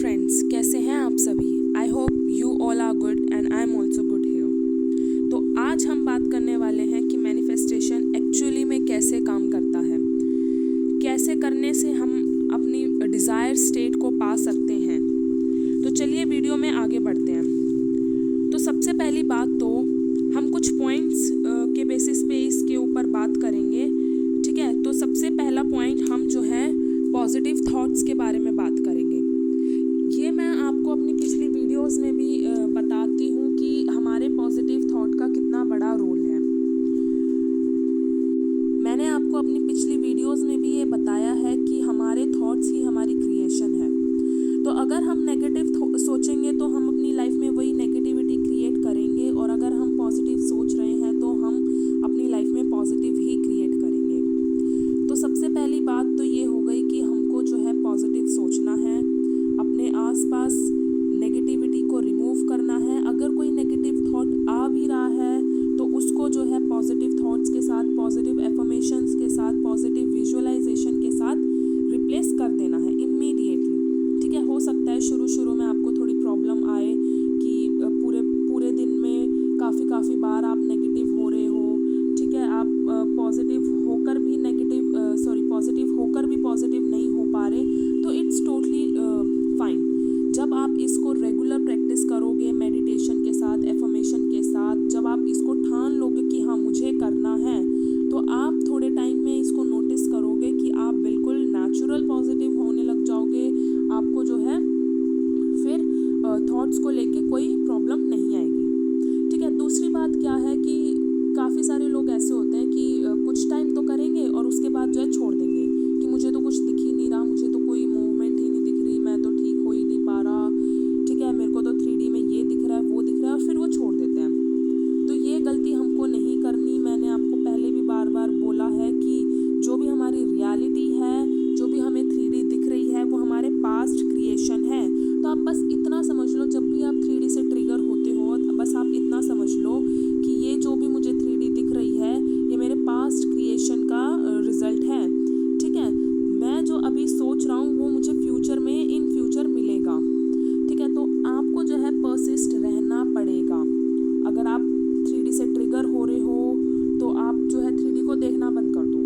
Friends, कैसे हैं आप सभी। I hope you all are good and I am also good here. तो आज हम बात करने वाले हैं कि मैनिफेस्टेशन एक्चुअली में कैसे काम करता है, कैसे करने से हम अपनी डिज़ायर स्टेट को पा सकते हैं। तो चलिए वीडियो में आगे बढ़ते हैं। तो सबसे पहली बात तो हम कुछ पॉइंट्स के बेसिस पे इसके ऊपर बात करेंगे, ठीक है। तो सबसे पहला पॉइंट हम जो है पॉजिटिव थॉट्स के बारे में बात करेंगे। ये मैं आपको अपनी पिछली वीडियोस में भी बताती हूँ कि हमारे पॉजिटिव थॉट का कितना बड़ा रोल है। मैंने आपको अपनी पिछली वीडियोस में भी ये बताया है कि हमारे थॉट्स ही हमारी क्रिएशन है। तो अगर हम नेगेटिव सोचेंगे तो हम अपनी लाइफ में वही नेगेटिविटी क्रिएट करेंगे, और अगर हम पॉजिटिव सोच रहे हैं तो हम अपनी लाइफ में पॉजिटिव ही क्रिएट करेंगे। तो सबसे पहली बात तो ये हो गई कि हमको जो है पॉजिटिव सोचना है, अपने आसपास नेगेटिविटी को रिमूव करना है। अगर कोई नेगेटिव थॉट आ भी रहा है तो उसको जो है पॉजिटिव थॉट्स के साथ, पॉजिटिव एफर्मेशंस के साथ, पॉजिटिव विजुअलाइजेशन के साथ रिप्लेस कर देना है इमीडिएटली, ठीक है। हो सकता है शुरू में आपको थोड़ी प्रॉब्लम आए कि पूरे दिन में काफ़ी बार आप नेगेटिव हो रहे हो, ठीक है। आप पॉजिटिव होकर भी पॉजिटिव नहीं हो पा रहे, तो इट्स टोटली फाइन। जब आप इसको रेगुलर प्रैक्टिस करोगे मेडिटेशन के साथ, एफर्मेशन के साथ, जब आप इसको ठान लोगे कि हाँ मुझे करना है, तो आप थोड़े टाइम में इसको नोटिस करोगे कि आप बिल्कुल नेचुरल पॉजिटिव होने लग जाओगे। आपको जो है फिर थॉट्स को लेके कोई प्रॉब्लम नहीं आएगी, ठीक है। दूसरी बात क्या है कि काफ़ी सारे लोग ऐसे होते हैं कि कुछ टाइम तो करेंगे और उसके बाद जो है छोड़ देंगे कि मुझे तो कुछ दिख ही नहीं रहा, मुझे तो कोई मूवमेंट ही नहीं दिख रही, मैं तो ठीक हो ही नहीं पा रहा, ठीक है, मेरे को तो 3D में ये दिख रहा है, वो दिख रहा है, और फिर वो छोड़ देते हैं। तो ये गलती हमको नहीं करनी। मैंने आपको पहले भी बार बार बोला है कि जो भी हमारी रियलिटी है, जो भी हमें 3D दिख रही है, वो हमारे पास्ट क्रिएशन है। तो आप बस इतना समझ लो, जब भी आप 3D से ट्रिगर होते हो, बस आप इतना समझ लो कि ये जो भी मुझे 3D दिख रही है, ये मेरे पास्ट क्रिएशन का रिजल्ट है, ठीक है। मैं जो अभी सोच रहा हूँ वो मुझे फ्यूचर में इन फ्यूचर मिलेगा, ठीक है। तो आपको जो है पर्सिस्ट रहना पड़ेगा। अगर आप 3D से ट्रिगर हो रहे हो तो आप जो है 3D को देखना बंद कर दो,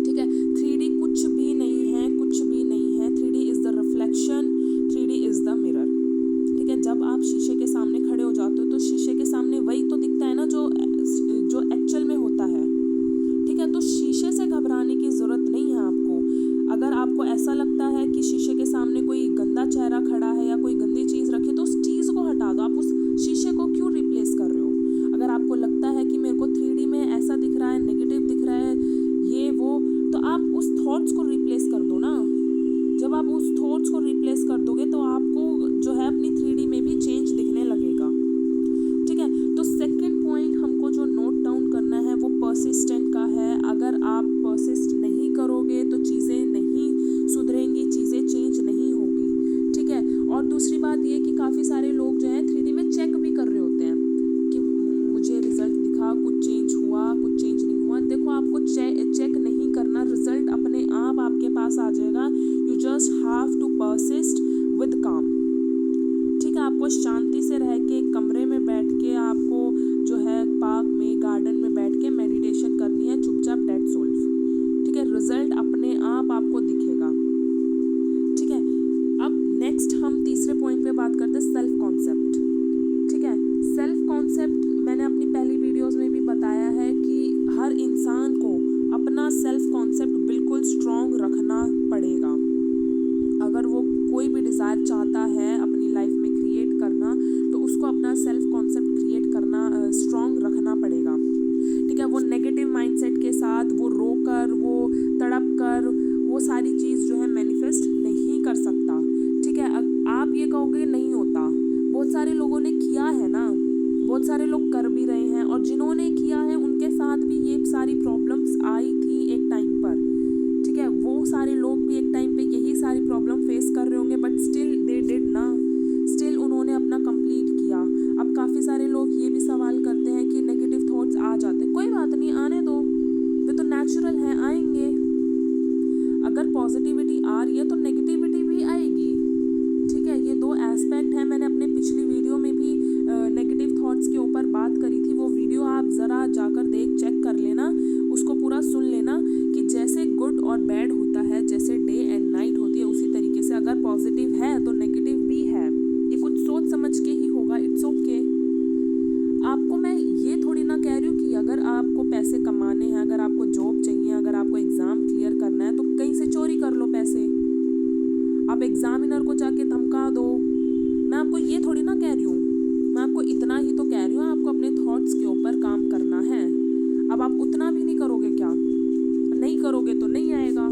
ठीक है। 3D कुछ भी नहीं है, कुछ भी नहीं है। 3D is the reflection, 3D is the mirror, ठीक है। जब आप शीशे के सामने खड़े हो जाते हो तो शीशे के सामने वही तो दिखता है ना जो एक्चुअल में होता है, ठीक है। तो शीशे से घबराने की ज़रूरत नहीं है आपको। अगर आपको ऐसा लगता है कि शीशे के सामने कोई गंदा चेहरा खड़ा है या कोई गंदी चीज़ रखी, तो उस चीज़ को हटा दो। आप उस शीशे को क्यों रिप्लेस कर रहे हो? अगर आपको लगता है कि मेरे को 3D में ऐसा दिख रहा है, नेगेटिव दिख रहा है, ये वो, तो आप उस थॉट्स को रिप्लेस कर दो ना। जब आप उस थॉट्स को रिप्लेस कर दोगे तो आपको जो है अपनी 3D में भी चेंज दिखने लगेगा, ठीक है। तो सेकंड पॉइंट हमको जो नोट डाउन करना है वो परसिस्टेंट का है। अगर आप परसिस्ट नहीं करोगे तो चीज़ें नहीं सुधरेंगी, चीज़ें चेंज नहीं होगी, ठीक है। और दूसरी बात ये कि काफ़ी सारे लोग जो है 3D में चेक भी कर रहे होते हैं कि मुझे रिजल्ट दिखा, कुछ चेंज हुआ, कुछ चेंज नहीं हुआ। देखो, आपको चेक नहीं करना, रिजल्ट अपने आप आपके पास आ जाएगा। You just have to persist with काम, ठीक है। आपको शांति से रह के कमरे में बैठ के, आपको जो है पार्क में, गार्डन में बैठ के मेडिटेशन करनी है, चुपचाप, डेट सोल्व, ठीक है। रिजल्ट अपने आप आपको दिखेगा, ठीक है। अब नेक्स्ट हम तीसरे पॉइंट पे बात करते हैं, सेल्फ कॉन्सेप्ट, ठीक है। सेल्फ कॉन्सेप्ट मैंने अपनी पहली वीडियोस में भी बताया है कि हर इंसान को अपना सेल्फ कॉन्सेप्ट बिल्कुल स्ट्रॉन्ग रखना पड़ेगा। अगर वो कोई भी डिज़ायर चाहता है अपनी लाइफ में क्रिएट करना, तो उसको अपना सेल्फ कॉन्सेप्ट क्रिएट करना, स्ट्रॉन्ग रखना पड़ेगा, ठीक है। वो नेगेटिव माइंडसेट के साथ, वो रोकर, वो तड़प कर, वो सारी चीज़ जो है मैनिफेस्ट नहीं कर सकता, ठीक है। आप ये कहोगे नहीं होता, बहुत सारे लोगों ने किया है ना, बहुत सारे लोग कर भी रहे हैं, और जिन्होंने किया है उनके साथ भी ये सारी प्रॉब्लम्स आई थी एक टाइम पर, ठीक है। वो सारे लोग भी एक टाइम पे यही सारी प्रॉब्लम फेस कर रहे होंगे, बट स्टिल दे डिड ना, स्टिल उन्होंने अपना कंप्लीट किया। अब काफ़ी सारे लोग ये भी सवाल करते हैं कि नेगेटिव थॉट्स आ जाते हैं, कोई बात नहीं, आने दो, वे तो नेचुरल हैं, आएंगे। अगर पॉजिटिविटी आ रही है तो नेगेटिविटी भी आएगी, ठीक अगर पॉजिटिव है तो नेगेटिव भी है, ये कुछ सोच समझ के ही होगा, इट्स ओके। आपको मैं ये थोड़ी ना कह रही हूँ कि अगर आपको पैसे कमाने हैं, अगर आपको जॉब चाहिए, अगर आपको एग्ज़ाम क्लियर करना है तो कहीं से चोरी कर लो पैसे, आप एग्जामिनर को जाके धमका दो। मैं आपको ये थोड़ी ना कह रही हूँ, मैं आपको इतना ही तो कह रही हूँ, आपको अपने थॉट्स के ऊपर काम करना है। अब आप उतना भी नहीं करोगे क्या? नहीं करोगे तो नहीं आएगा,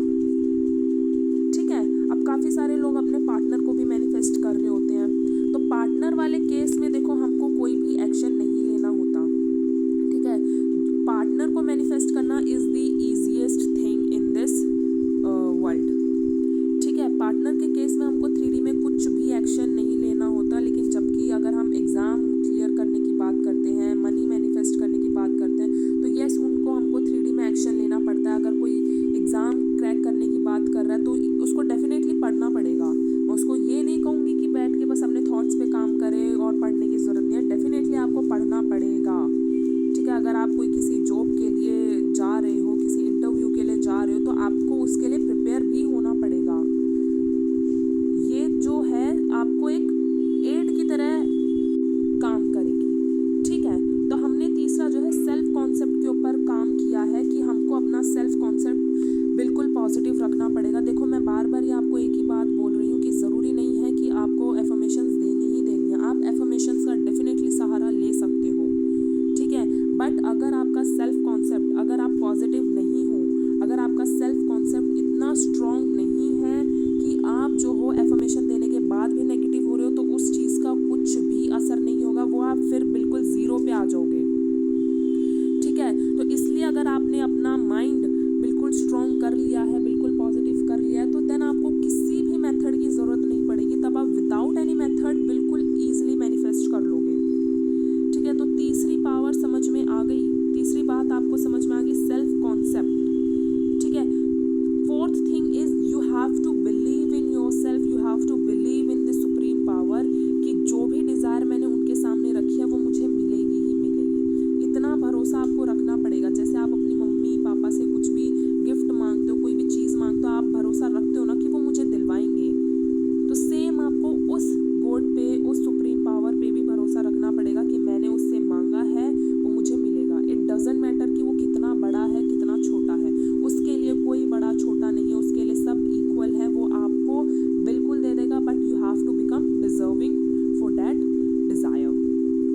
ठीक है। अब काफ़ी सारे लोग अपने पार्टनर को भी मैनिफेस्ट कर रहे होते हैं, तो पार्टनर वाले केस में देखो हमको कोई भी एक्शन नहीं लेना होता, ठीक है। पार्टनर को मैनिफेस्ट करना is the easiest thing in this world, ठीक है। पार्टनर के केस में हमको 3D में कुछ भी एक्शन नहीं लेना होता, लेकिन जबकि अगर हम एग्ज़ाम क्लियर करने की बात करते हैं, मनी मैनिफेस्ट करने की बात करते हैं, तो यस उनको हमको 3D में एक्शन लेना पड़ता है। अगर कोई एग्ज़ाम क्रैक करने की बात कर रहा है तो उसको डेफिनेटली पढ़ना पड़ेगा। मैं उसको ये नहीं कहूँगी कि बैठ के बस अपने थॉट्स पे काम करे और पढ़ने की ज़रूरत नहीं है, डेफिनेटली आपको पढ़ना पड़ेगा, ठीक है। अगर आप कोई किसी जॉब के लिए जा रहे हो, किसी इंटरव्यू के लिए जा रहे हो, तो आपको उसके लिए प्रिपेयर भी होना पड़ेगा। ये जो है आपको एक एड की तरह काम करेगी, ठीक है। तो हमने तीसरा जो है सेल्फ कॉन्सेप्ट के ऊपर काम किया है कि हमको अपना सेल्फ कॉन्सेप्ट बिल्कुल पॉजिटिव रखना पड़ेगा। देखो मैं बार बार ये आपको एक ही बात बोल रही हूँ कि ज़रूरी नहीं है कि आपको एफर्मेशंस देनी ही देनी है, आप एफर्मेशंस का डेफिनेटली सहारा ले सकते हो, ठीक है। बट अगर आपका सेल्फ कॉन्सेप्ट, अगर आप पॉजिटिव नहीं हो, अगर आपका सेल्फ कॉन्सेप्ट इतना स्ट्रॉन्ग नहीं है कि आप जो हो एफर्मेशन देने के बाद भी नेगेटिव हो रहे हो, तो उस चीज़ का कुछ भी असर नहीं होगा, वो आप फिर बिल्कुल ज़ीरो पे आ जाओगे, ठीक है। तो इसलिए अगर आपने अपना माइंड बिल्कुल स्ट्रॉन्ग कर लिया है, बिल्कुल पॉजिटिव कर लिया है, तो देन आपको किसी भी मेथड की ज़रूरत नहीं पड़ेगी, तब आप विदाउट एनी मेथड बिल्कुल ईजिली मैनिफेस्ट कर लोगे, ठीक है। तो तीसरी पावर समझ में आ गई, तीसरी बात आपको समझ में आ गई, सेल्फ कॉन्सेप्ट, ठीक है। Fourth thing is you have to believe in yourself, you have to believe in the supreme power कि जो भी डिज़ायर मैंने उनके सामने रखी है वो मुझे मिलेगी ही मिलेगी। इतना भरोसा आपको रखना पड़ेगा। जैसे आप अपनी मम्मी पापा से कुछ भी गिफ्ट मांगते हो, कोई भी चीज़ मांगते हो, आप भरोसा रखते हो ना कि वो मुझे दिलवाएंगे, तो सेम आपको उस गॉड पे, उस सुप्रीम पावर पे भी भरोसा रखना पड़ेगा कि मैंने उससे मांगा है वो मुझे मिलेगा। इट डजेंट मैटर कि वो कितना बड़ा है कितना छोटा है, उसके लिए कोई बड़ा छोटा नहीं है, उसके लिए सब इक्वल है, वो आपको बिल्कुल दे देगा। But you have to become deserving for that desire,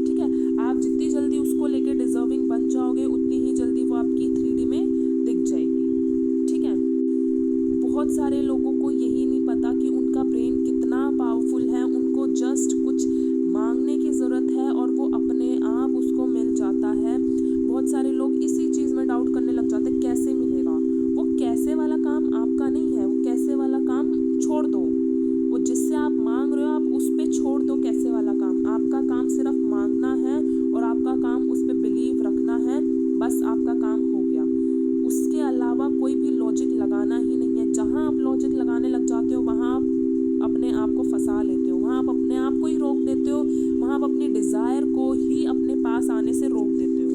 ठीक है। आप जितनी जल्दी उसको लेके डिजर्विंग बन जाओगे, उतनी ही जल्दी वो आपकी 3D में दिख जाएगी, ठीक है। बहुत सारे लोगों को यही नहीं पता कि उनका ब्रेन कितना पावरफुल है, उनको जस्ट कुछ मांगने की ज़रूरत है और वो अपने आप उसको मिल जाता है। बहुत सारे लोग इसी चीज़ में डाउट करने लग जाते हैं, कैसे मिलेगा। वो कैसे वाला काम आपका नहीं है, वो कैसे वाला काम छोड़ दो, वो जिससे आप मांग रहे हो आप उस पर छोड़ दो कैसे वाला काम। आपका काम सिर्फ मांगना है और आपका काम उस पर बिलीव रखना है, बस आपका काम हो गया। उसके अलावा कोई भी लॉजिक लगाना ही नहीं है। जहाँ आप लॉजिक लगाने लग जाते हो वहाँ आप अपने आप को फंसा लेते हो, वहाँ आप अपने आप को ही रोक देते हो, वहाँ आप अपनी डिज़ायर को ही अपने पास आने से रोक देते हो,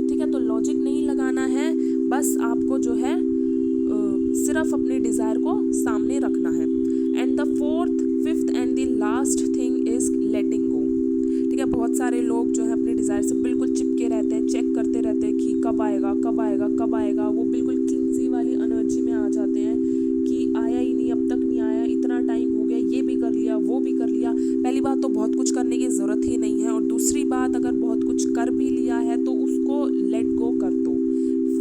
ठीक है। तो लॉजिक नहीं लगाना है, बस आपको जो है सिर्फ अपने डिज़ायर को सामने रखना है। And the fourth, fifth and the last thing is letting go, ठीक है। बहुत सारे लोग जो है अपने डिज़ायर से बिल्कुल चिपके रहते हैं, चेक करते रहते हैं कि कब आएगा कब आएगा कब आएगा। वो बिल्कुल क्लिंजी वाली एनर्जी में आ जाते हैं कि आया ही नहीं, अब तक नहीं आया, इतना टाइम हो गया, ये भी कर लिया वो भी कर लिया। पहली बात तो बहुत कुछ करने की ज़रूरत ही नहीं है, और दूसरी बात अगर बहुत कुछ कर भी लिया है तो उसको लेट गो कर दो,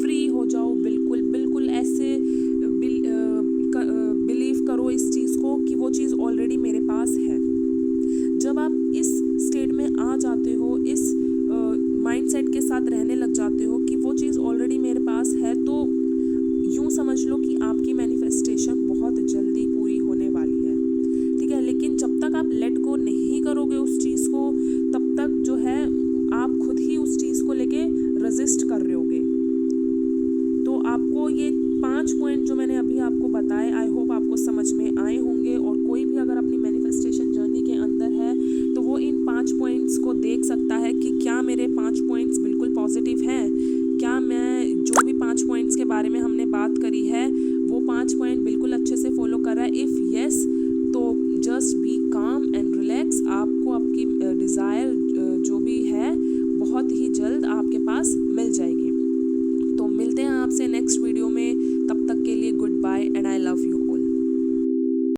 फ्री हो जाओ बिल्कुल। बिल्कुल ऐसे बिलीव करो इस चीज़ को कि वो चीज़ ऑलरेडी मेरे पास है। जब आप इस स्टेट में आ जाते हो, इस माइंडसेट के साथ रहने लग जाते हो कि वो चीज़ ऑलरेडी मेरे पास है, तो यूँ समझ लो कि आपकी मैनिफेस्टेशन बहुत जल्दी पूरी होने वाली है, ठीक है। लेकिन जब तक आप लेट गो नहीं करोगे उस चीज़ को, तब तक जो है आप खुद ही उस चीज़ को लेके रेजिस्ट कर रहे होगे। तो आपको ये 5 पॉइंट जो मैंने अभी आपको बताए, आई होप आपको समझ में आए होंगे। और कोई भी अगर अपनी मैनिफेस्टेशन जर्नी के अंदर है तो वो इन 5 पॉइंट्स को देख सकता है कि क्या मेरे 5 पॉइंट्स बिल्कुल पॉजिटिव हैं, क्या मैं जो भी 5 पॉइंट्स के बारे में हमने बात करी है वो 5 पॉइंट बिल्कुल अच्छे से फॉलो कर रहा है। इफ़ येस, आपके पास मिल जाएगी। तो मिलते हैं आपसे नेक्स्ट वीडियो में, तब तक के लिए goodbye and I love you.